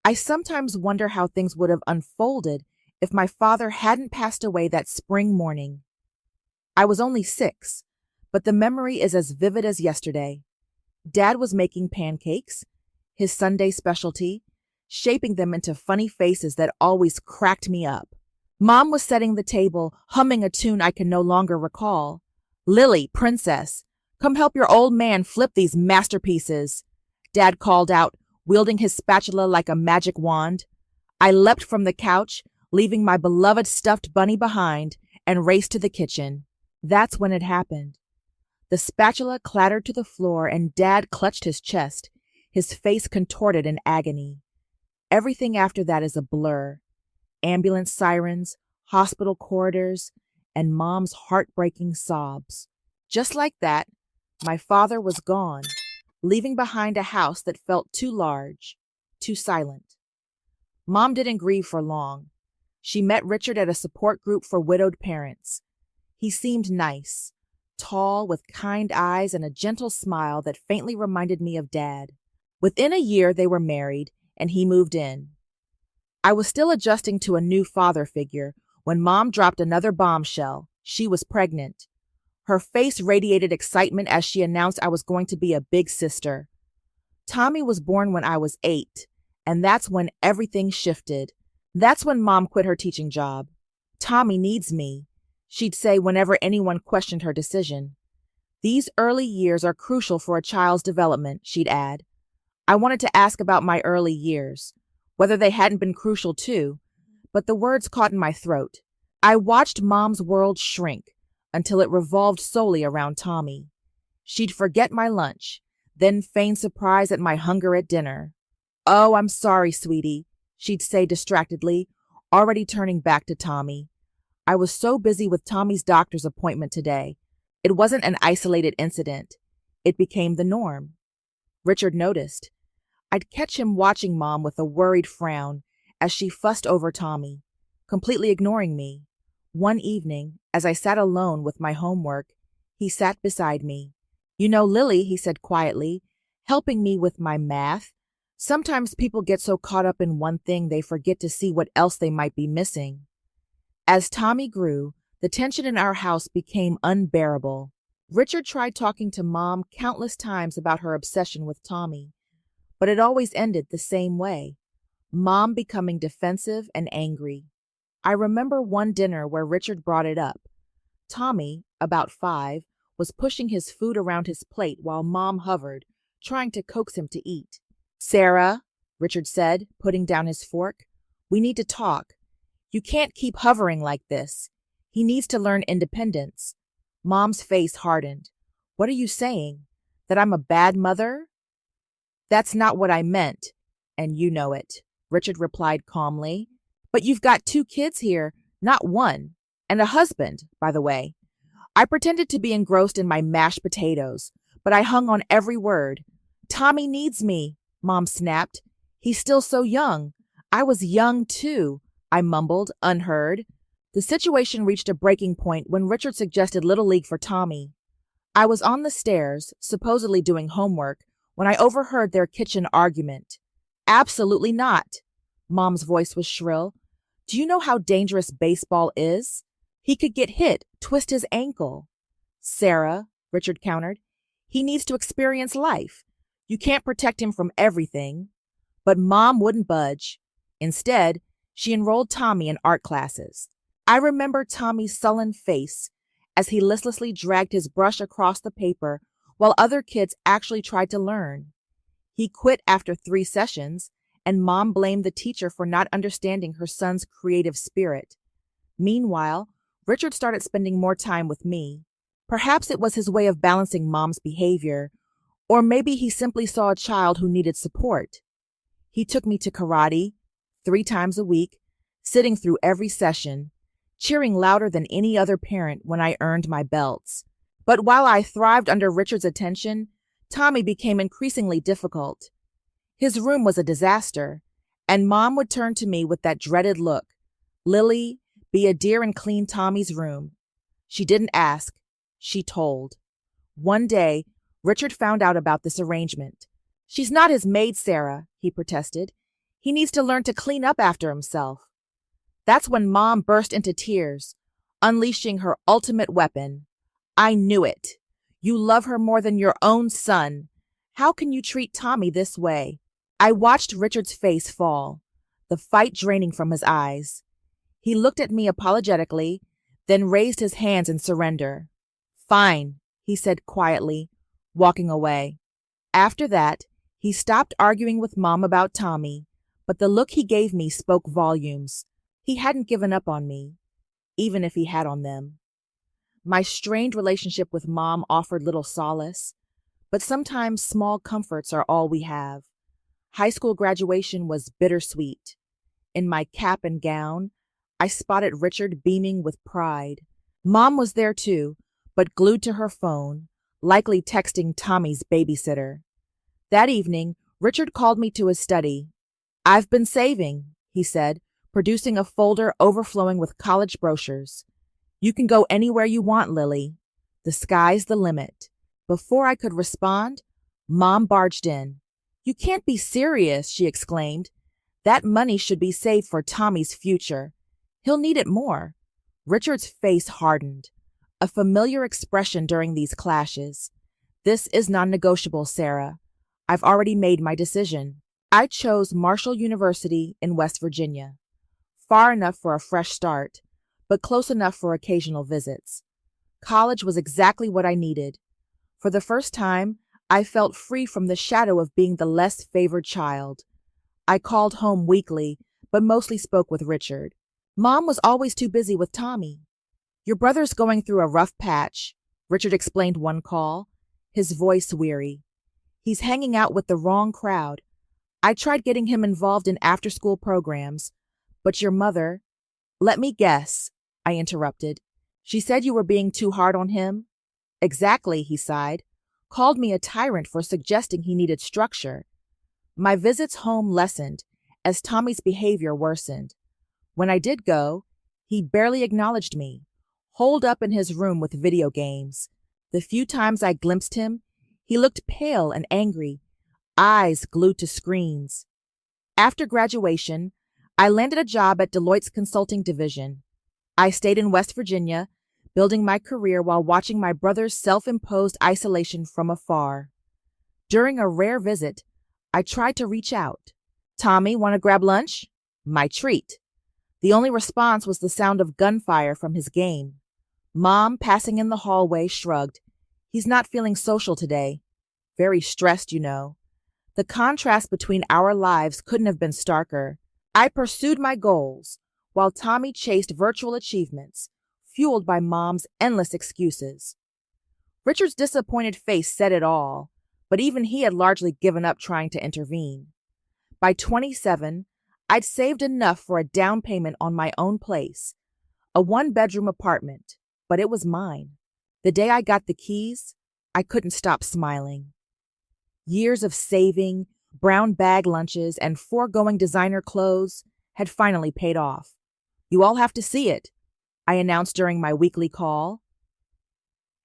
I sometimes wonder how things would have unfolded if my father hadn't passed away that spring morning. I was only 6, but the memory is as vivid as yesterday. Dad was making pancakes, his Sunday specialty, shaping them into funny faces that always cracked me up. Mom was setting the table, humming a tune I can no longer recall. "Lily, princess, come help your old man flip these masterpieces," Dad called out, wielding his spatula like a magic wand. I leapt from the couch, leaving my beloved stuffed bunny behind, and raced to the kitchen. That's when it happened. The spatula clattered to the floor and Dad clutched his chest, his face contorted in agony. Everything after that is a blur. Ambulance sirens, hospital corridors, and Mom's heartbreaking sobs. Just like that, my father was gone, leaving behind a house that felt too large, too silent. Mom didn't grieve for long. She met Richard at a support group for widowed parents. He seemed nice, tall, with kind eyes and a gentle smile that faintly reminded me of Dad. Within a year, they were married, and he moved in. I was still adjusting to a new father figure when Mom dropped another bombshell. She was pregnant. Her face radiated excitement as she announced I was going to be a big sister. Tommy was born when I was 8, and that's when everything shifted. That's when Mom quit her teaching job. "Tommy needs me," she'd say whenever anyone questioned her decision. "These early years are crucial for a child's development," she'd add. I wanted to ask about my early years, whether they hadn't been crucial too, but the words caught in my throat. I watched Mom's world shrink until it revolved solely around Tommy. She'd forget my lunch, then feign surprise at my hunger at dinner. "Oh, I'm sorry, sweetie," she'd say distractedly, already turning back to Tommy. I was so busy with Tommy's doctor's appointment today. It wasn't an isolated incident. It became the norm. Richard noticed. I'd catch him watching Mom with a worried frown as she fussed over Tommy, completely ignoring me. One evening, as I sat alone with my homework, he sat beside me. "You know, Lily," he said quietly, helping me with my math, "sometimes people get so caught up in one thing they forget to see what else they might be missing." As Tommy grew, the tension in our house became unbearable. Richard tried talking to Mom countless times about her obsession with Tommy, but it always ended the same way, Mom becoming defensive and angry. I remember one dinner where Richard brought it up. Tommy, about 5, was pushing his food around his plate while Mom hovered, trying to coax him to eat. "Sarah," Richard said, putting down his fork, "we need to talk. You can't keep hovering like this. He needs to learn independence." Mom's face hardened. "What are you saying? That I'm a bad mother?" "That's not what I meant, and you know it," Richard replied calmly. "But you've got 2 kids here, not 1, and a husband, by the way." I pretended to be engrossed in my mashed potatoes, but I hung on every word. "Tommy needs me," Mom snapped. "He's still so young. I was young too," I mumbled, unheard. The situation reached a breaking point when Richard suggested Little League for Tommy. I was on the stairs, supposedly doing homework, when I overheard their kitchen argument. "Absolutely not." Mom's voice was shrill. "Do you know how dangerous baseball is? He could get hit, twist his ankle." "Sarah," Richard countered, "he needs to experience life. You can't protect him from everything." But Mom wouldn't budge. Instead, she enrolled Tommy in art classes. I remember Tommy's sullen face as he listlessly dragged his brush across the paper while other kids actually tried to learn. He quit after 3 sessions, and Mom blamed the teacher for not understanding her son's creative spirit. Meanwhile, Richard started spending more time with me. Perhaps it was his way of balancing Mom's behavior, or maybe he simply saw a child who needed support. He took me to karate 3 times a week, sitting through every session, cheering louder than any other parent when I earned my belts. But while I thrived under Richard's attention, Tommy became increasingly difficult. His room was a disaster, and Mom would turn to me with that dreaded look. "Lily, be a dear and clean Tommy's room." She didn't ask, she told. One day, Richard found out about this arrangement. "She's not his maid, Sarah," he protested. He needs to learn to clean up after himself. That's when Mom burst into tears, unleashing her ultimate weapon. I knew it. You love her more than your own son. How can you treat Tommy this way? I watched Richard's face fall, the fight draining from his eyes. He looked at me apologetically, then raised his hands in surrender. Fine, he said quietly, walking away. After that, he stopped arguing with Mom about Tommy, but the look he gave me spoke volumes. He hadn't given up on me, even if he had on them. My strained relationship with Mom offered little solace, but sometimes small comforts are all we have. High school graduation was bittersweet. In my cap and gown, I spotted Richard beaming with pride. Mom was there too, but glued to her phone, likely texting Tommy's babysitter. That evening, Richard called me to his study. I've been saving, he said, producing a folder overflowing with college brochures. You can go anywhere you want, Lily. The sky's the limit. Before I could respond, Mom barged in. You can't be serious, she exclaimed. That money should be saved for Tommy's future. He'll need it more. Richard's face hardened, a familiar expression during these clashes. This is non-negotiable, Sarah. I've already made my decision. I chose Marshall University in West Virginia. Far enough for a fresh start, but close enough for occasional visits. College was exactly what I needed. For the first time, I felt free from the shadow of being the less favored child. I called home weekly, but mostly spoke with Richard. Mom was always too busy with Tommy. Your brother's going through a rough patch, Richard explained one call, his voice weary. He's hanging out with the wrong crowd. I tried getting him involved in after-school programs, but your mother— Let me guess, I interrupted. She said you were being too hard on him? Exactly, he sighed. Called me a tyrant for suggesting he needed structure. My visits home lessened as Tommy's behavior worsened. When I did go, he barely acknowledged me, holed up in his room with video games. The few times I glimpsed him, he looked pale and angry, eyes glued to screens. After graduation, I landed a job at Deloitte's consulting division. I stayed in West Virginia, building my career while watching my brother's self-imposed isolation from afar. During a rare visit, I tried to reach out. Tommy, want to grab lunch? My treat. The only response was the sound of gunfire from his game. Mom, passing in the hallway, shrugged. He's not feeling social today. Very stressed, you know. The contrast between our lives couldn't have been starker. I pursued my goals, while Tommy chased virtual achievements, fueled by Mom's endless excuses. Richard's disappointed face said it all, but even he had largely given up trying to intervene. By 27, I'd saved enough for a down payment on my own place, a one-bedroom apartment, but it was mine. The day I got the keys, I couldn't stop smiling. Years of saving, brown bag lunches, and foregoing designer clothes had finally paid off. You all have to see it, I announced during my weekly call.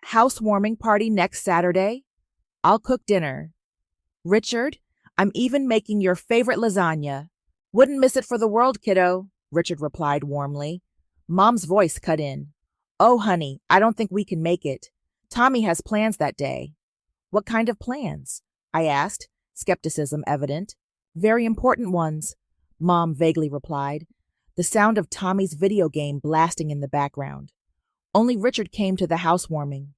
Housewarming party next Saturday. I'll cook dinner. Richard, I'm even making your favorite lasagna. Wouldn't miss it for the world, kiddo, Richard replied warmly. Mom's voice cut in. Oh, honey, I don't think we can make it. Tommy has plans that day. What kind of plans? I asked, skepticism evident. Very important ones, Mom vaguely replied, the sound of Tommy's video game blasting in the background. Only Richard came to the housewarming.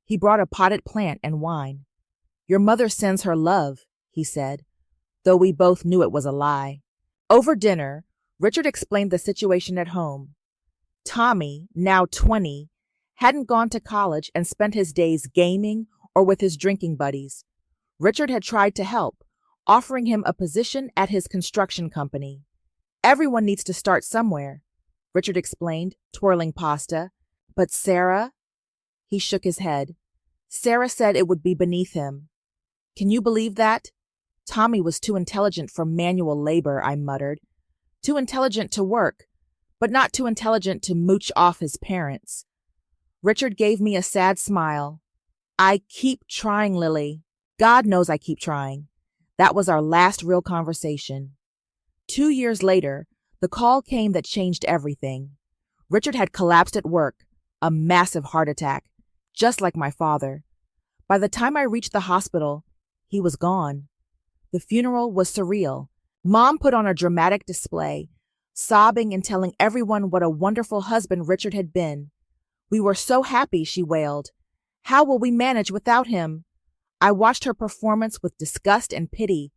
He brought a potted plant and wine. Your mother sends her love, he said, though we both knew it was a lie. Over dinner, Richard explained the situation at home. Tommy, now 20, hadn't gone to college and spent his days gaming or with his drinking buddies. Richard had tried to help, offering him a position at his construction company. Everyone needs to start somewhere, Richard explained, twirling pasta. But Sarah? He shook his head. Sarah said it would be beneath him. Can you believe that? Tommy was too intelligent for manual labor, I muttered. Too intelligent to work, but not too intelligent to mooch off his parents. Richard gave me a sad smile. I keep trying, Lily. God knows I keep trying. That was our last real conversation. 2 years later, the call came that changed everything. Richard had collapsed at work, a massive heart attack, just like my father. By the time I reached the hospital, he was gone. The funeral was surreal. Mom put on a dramatic display, sobbing and telling everyone what a wonderful husband Richard had been. "We were so happy," she wailed. "How will we manage without him?" I watched her performance with disgust and pity.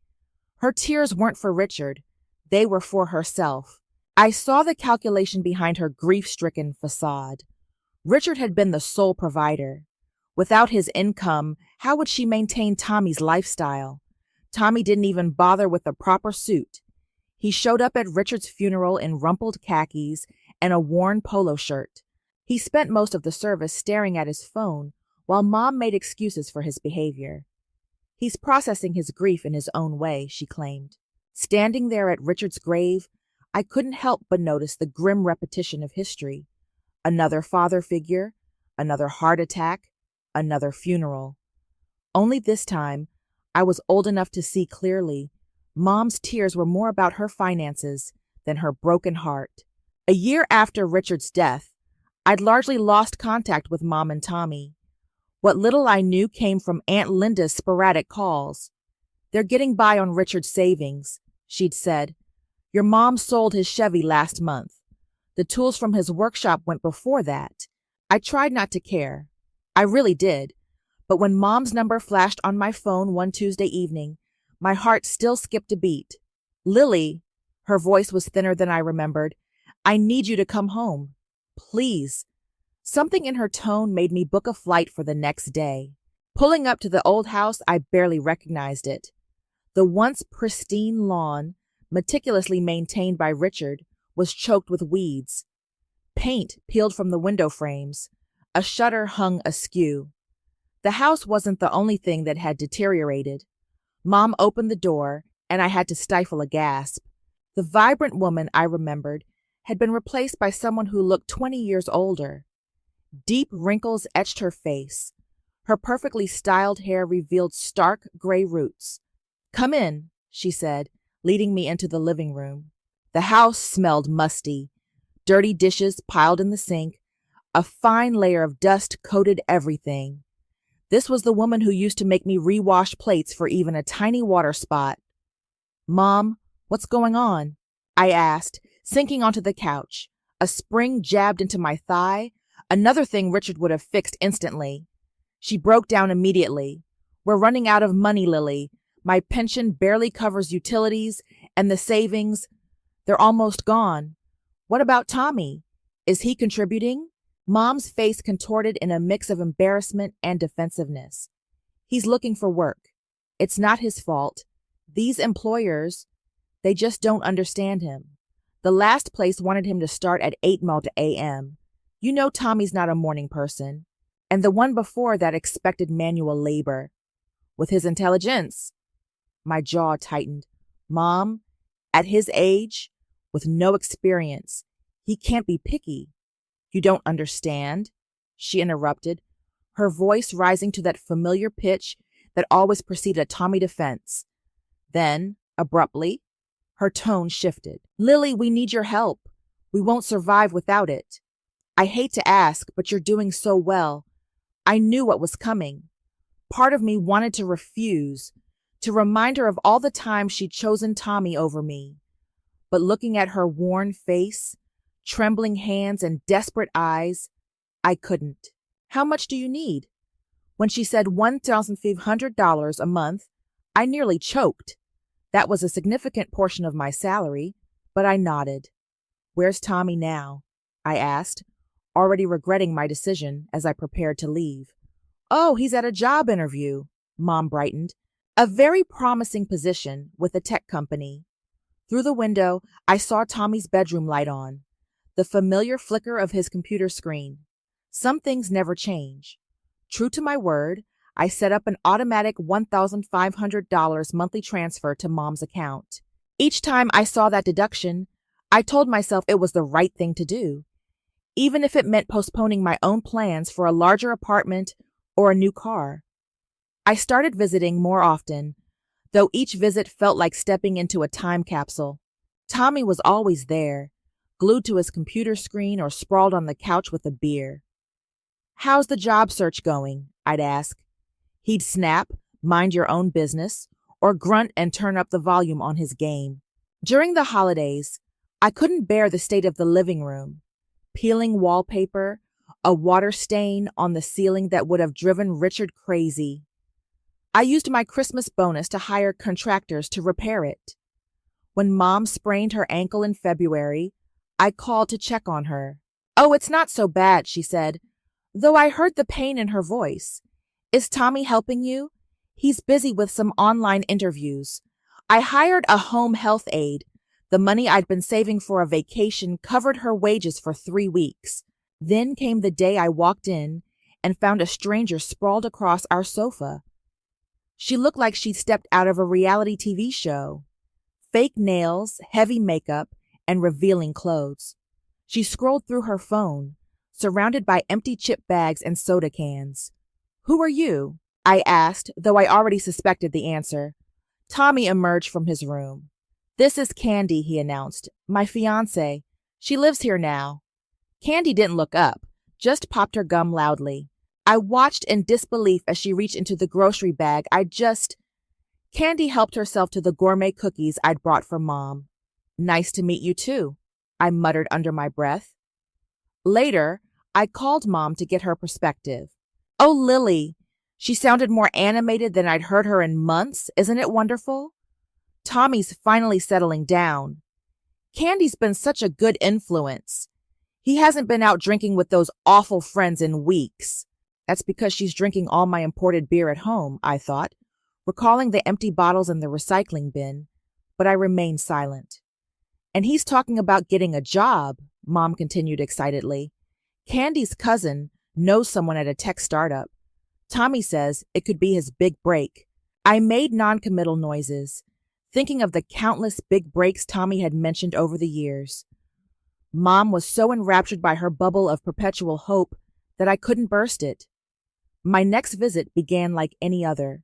Her tears weren't for Richard. They were for herself. I saw the calculation behind her grief-stricken facade. Richard had been the sole provider. Without his income, how would she maintain Tommy's lifestyle? Tommy didn't even bother with a proper suit. He showed up at Richard's funeral in rumpled khakis and a worn polo shirt. He spent most of the service staring at his phone while Mom made excuses for his behavior. "He's processing his grief in his own way," she claimed. Standing there at Richard's grave, I couldn't help but notice the grim repetition of history. Another father figure, another heart attack, another funeral. Only this time, I was old enough to see clearly. Mom's tears were more about her finances than her broken heart. A year after Richard's death, I'd largely lost contact with Mom and Tommy. What little I knew came from Aunt Linda's sporadic calls. "They're getting by on Richard's savings," she'd said. "Your mom sold his Chevy last month. The tools from his workshop went before that." I tried not to care. I really did. But when Mom's number flashed on my phone one Tuesday evening, my heart still skipped a beat. "Lily," her voice was thinner than I remembered, "I need you to come home. Please." Something in her tone made me book a flight for the next day. Pulling up to the old house, I barely recognized it. The once pristine lawn, meticulously maintained by Richard, was choked with weeds. Paint peeled from the window frames. A shutter hung askew. The house wasn't the only thing that had deteriorated. Mom opened the door, and I had to stifle a gasp. The vibrant woman I remembered had been replaced by someone who looked 20 years older. Deep wrinkles etched her face. Her perfectly styled hair revealed stark gray roots. "Come in," she said, leading me into the living room. The house smelled musty. Dirty dishes piled in the sink. A fine layer of dust coated everything. This was the woman who used to make me rewash plates for even a tiny water spot. "Mom, what's going on?" I asked, sinking onto the couch. A spring jabbed into my thigh, another thing Richard would have fixed instantly. She broke down immediately. "We're running out of money, Lily. My pension barely covers utilities, and the savings, they're almost gone. What about Tommy? Is he contributing?" Mom's face contorted in a mix of embarrassment and defensiveness. "He's looking for work. It's not his fault. These employers, they just don't understand him. The last place wanted him to start at 8 a.m. You know Tommy's not a morning person. And the one before that expected manual labor. With his intelligence." My jaw tightened. "Mom, at his age, with no experience, he can't be picky." "You don't understand," she interrupted, her voice rising to that familiar pitch that always preceded a Tommy defense. Then, abruptly, her tone shifted. "Lily, we need your help. We won't survive without it. I hate to ask, but you're doing so well. I knew what was coming." Part of me wanted to refuse, to remind her of all the times she'd chosen Tommy over me. But looking at her worn face, trembling hands, and desperate eyes, I couldn't. "How much do you need?" When she said $1,500 a month, I nearly choked. That was a significant portion of my salary, but I nodded. "Where's Tommy now?" I asked, already regretting my decision as I prepared to leave. "Oh, he's at a job interview," Mom brightened. "A very promising position with a tech company." Through the window, I saw Tommy's bedroom light on, the familiar flicker of his computer screen. Some things never change. True to my word, I set up an automatic $1,500 monthly transfer to Mom's account. Each time I saw that deduction, I told myself it was the right thing to do, even if it meant postponing my own plans for a larger apartment or a new car. I started visiting more often, though each visit felt like stepping into a time capsule. Tommy was always there, glued to his computer screen or sprawled on the couch with a beer. "How's the job search going?" I'd ask. He'd snap, "Mind your own business," or grunt and turn up the volume on his game. During the holidays, I couldn't bear the state of the living room. Peeling wallpaper, a water stain on the ceiling that would have driven Richard crazy. I used my Christmas bonus to hire contractors to repair it. When Mom sprained her ankle in February, I called to check on her. "Oh, it's not so bad," she said, though I heard the pain in her voice. "Is Tommy helping you?" "He's busy with some online interviews. I hired a home health aide. The money I'd been saving for a vacation covered her wages for 3 weeks. Then came the day I walked in and found a stranger sprawled across our sofa. She looked like she'd stepped out of a reality TV show. Fake nails, heavy makeup, and revealing clothes. She scrolled through her phone, surrounded by empty chip bags and soda cans. "Who are you?" I asked, though I already suspected the answer. Tommy emerged from his room. "This is Candy," he announced, "my fiancée. She lives here now." Candy didn't look up, just popped her gum loudly. I watched in disbelief as she reached into the grocery bag Candy helped herself to the gourmet cookies I'd brought for Mom. "Nice to meet you too," I muttered under my breath. Later, I called Mom to get her perspective. "Oh, Lily, she sounded more animated than I'd heard her in months. Isn't it wonderful? Tommy's finally settling down. Candy's been such a good influence. He hasn't been out drinking with those awful friends in weeks." That's because she's drinking all my imported beer at home, I thought, recalling the empty bottles in the recycling bin, but I remained silent. "And he's talking about getting a job," Mom continued excitedly. "Candy's cousin knows someone at a tech startup. Tommy says it could be his big break." I made noncommittal noises, thinking of the countless big breaks Tommy had mentioned over the years. Mom was so enraptured by her bubble of perpetual hope that I couldn't burst it. My next visit began like any other.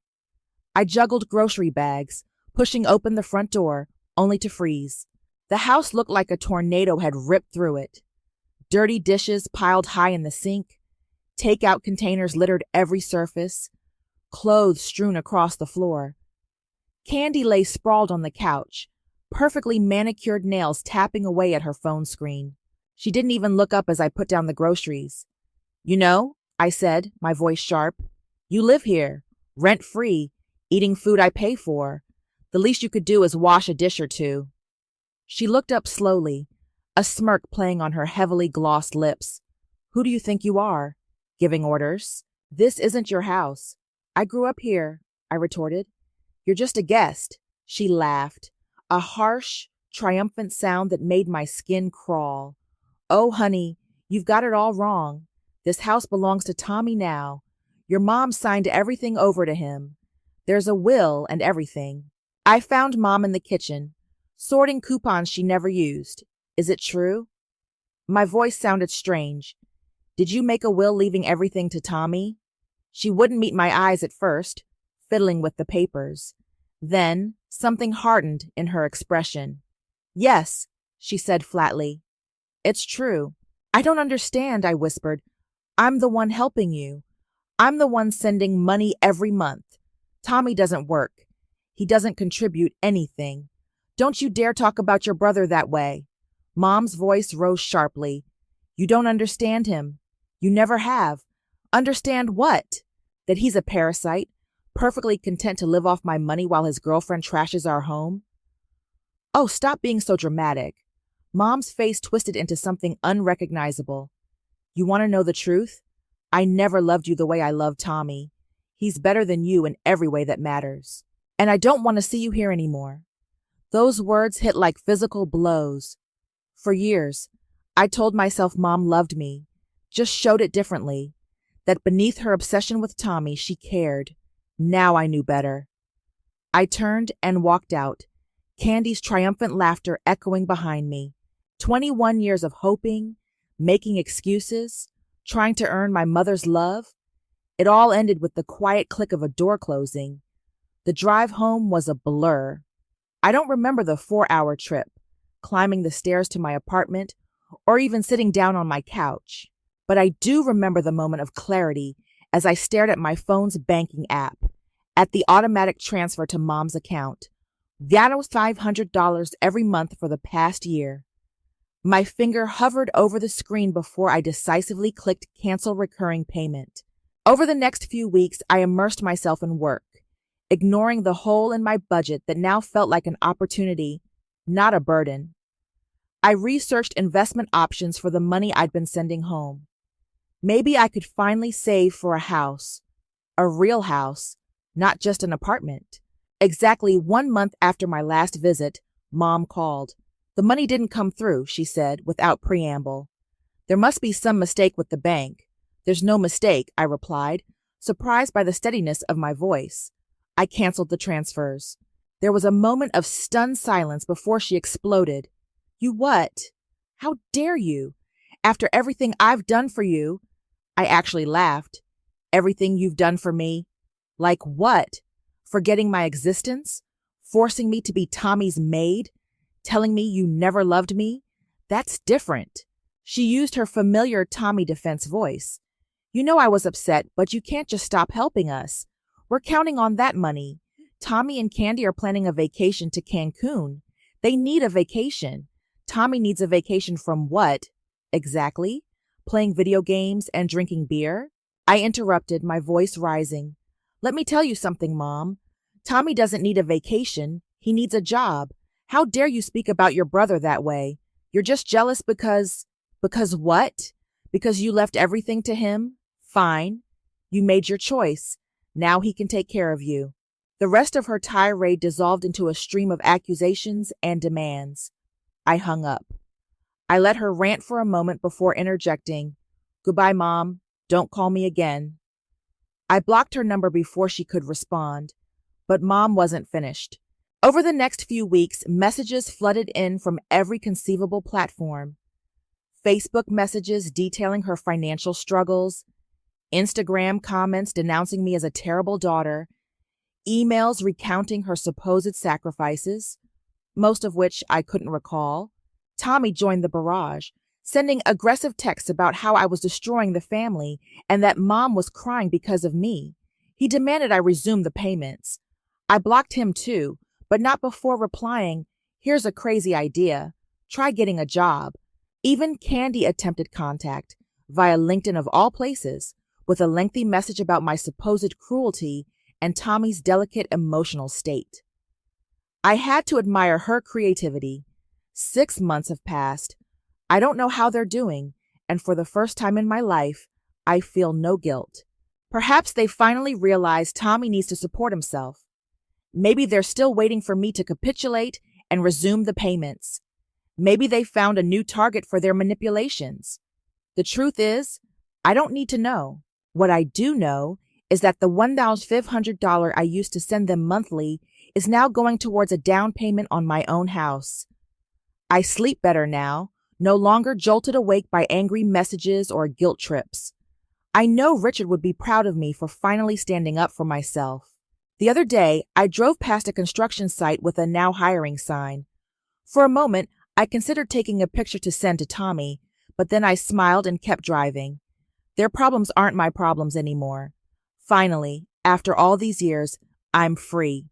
I juggled grocery bags, pushing open the front door, only to freeze. The house looked like a tornado had ripped through it. Dirty dishes piled high in the sink, takeout containers littered every surface, clothes strewn across the floor. Candy lay sprawled on the couch, perfectly manicured nails tapping away at her phone screen. She didn't even look up as I put down the groceries. "You know," I said, my voice sharp, "you live here, rent-free, eating food I pay for. The least you could do is wash a dish or two." She looked up slowly, a smirk playing on her heavily glossed lips. "Who do you think you are? Giving orders? This isn't your house." "I grew up here," I retorted. "You're just a guest." She laughed, a harsh, triumphant sound that made my skin crawl. "Oh, honey, you've got it all wrong. This house belongs to Tommy now. Your mom signed everything over to him. There's a will and everything." I found Mom in the kitchen, sorting coupons she never used. "Is it true?" My voice sounded strange. "Did you make a will leaving everything to Tommy?" She wouldn't meet my eyes at first, fiddling with the papers. Then something hardened in her expression. "Yes," she said flatly. "It's true." "I don't understand," I whispered. "I'm the one helping you. I'm the one sending money every month. Tommy doesn't work. He doesn't contribute anything. Don't you dare talk about your brother that way." Mom's voice rose sharply. "You don't understand him. You never have." "Understand what? That he's a parasite, perfectly content to live off my money while his girlfriend trashes our home?" "Oh, stop being so dramatic." Mom's face twisted into something unrecognizable. "You want to know the truth? I never loved you the way I love Tommy. He's better than you in every way that matters. And I don't want to see you here anymore." Those words hit like physical blows. For years, I told myself Mom loved me, just showed it differently, that beneath her obsession with Tommy, she cared. Now I knew better. I turned and walked out, Candy's triumphant laughter echoing behind me. 21 years of hoping, making excuses, trying to earn my mother's love. It all ended with the quiet click of a door closing. The drive home was a blur. I don't remember the 4-hour trip, climbing the stairs to my apartment, or even sitting down on my couch. But I do remember the moment of clarity as I stared at my phone's banking app, at the automatic transfer to Mom's account. That was $500 every month for the past year. My finger hovered over the screen before I decisively clicked cancel recurring payment. Over the next few weeks, I immersed myself in work, ignoring the hole in my budget that now felt like an opportunity, not a burden. I researched investment options for the money I'd been sending home. Maybe I could finally save for a house, a real house, not just an apartment. Exactly 1 month after my last visit, Mom called. The money didn't come through, she said, without preamble. There must be some mistake with the bank. There's no mistake, I replied, surprised by the steadiness of my voice. I canceled the transfers. There was a moment of stunned silence before she exploded. You what? How dare you? After everything I've done for you. I actually laughed. Everything you've done for me? Like what? Forgetting my existence? Forcing me to be Tommy's maid? Telling me you never loved me? That's different. She used her familiar Tommy defense voice. You know I was upset, but you can't just stop helping us. We're counting on that money. Tommy and Candy are planning a vacation to Cancun. They need a vacation. Tommy needs a vacation from what? Exactly? Playing video games and drinking beer? I interrupted, my voice rising. Let me tell you something, Mom. Tommy doesn't need a vacation. He needs a job. How dare you speak about your brother that way? You're just jealous because what? Because you left everything to him? Fine. You made your choice. Now he can take care of you. The rest of her tirade dissolved into a stream of accusations and demands. I hung up. I let her rant for a moment before interjecting, Goodbye, Mom. Don't call me again. I blocked her number before she could respond, but Mom wasn't finished. Over the next few weeks, messages flooded in from every conceivable platform. Facebook messages detailing her financial struggles, Instagram comments denouncing me as a terrible daughter, emails recounting her supposed sacrifices, most of which I couldn't recall. Tommy joined the barrage, sending aggressive texts about how I was destroying the family and that Mom was crying because of me. He demanded I resume the payments. I blocked him too, but not before replying, Here's a crazy idea. Try getting a job. Even Candy attempted contact, via LinkedIn of all places, with a lengthy message about my supposed cruelty and Tommy's delicate emotional state. I had to admire her creativity. 6 months have passed. I don't know how they're doing, and for the first time in my life, I feel no guilt. Perhaps they finally realized Tommy needs to support himself. Maybe they're still waiting for me to capitulate and resume the payments. Maybe they found a new target for their manipulations. The truth is, I don't need to know. What I do know is that the $1,500 I used to send them monthly is now going towards a down payment on my own house. I sleep better now, no longer jolted awake by angry messages or guilt trips. I know Richard would be proud of me for finally standing up for myself. The other day, I drove past a construction site with a now hiring sign. For a moment, I considered taking a picture to send to Tommy, but then I smiled and kept driving. Their problems aren't my problems anymore. Finally, after all these years, I'm free.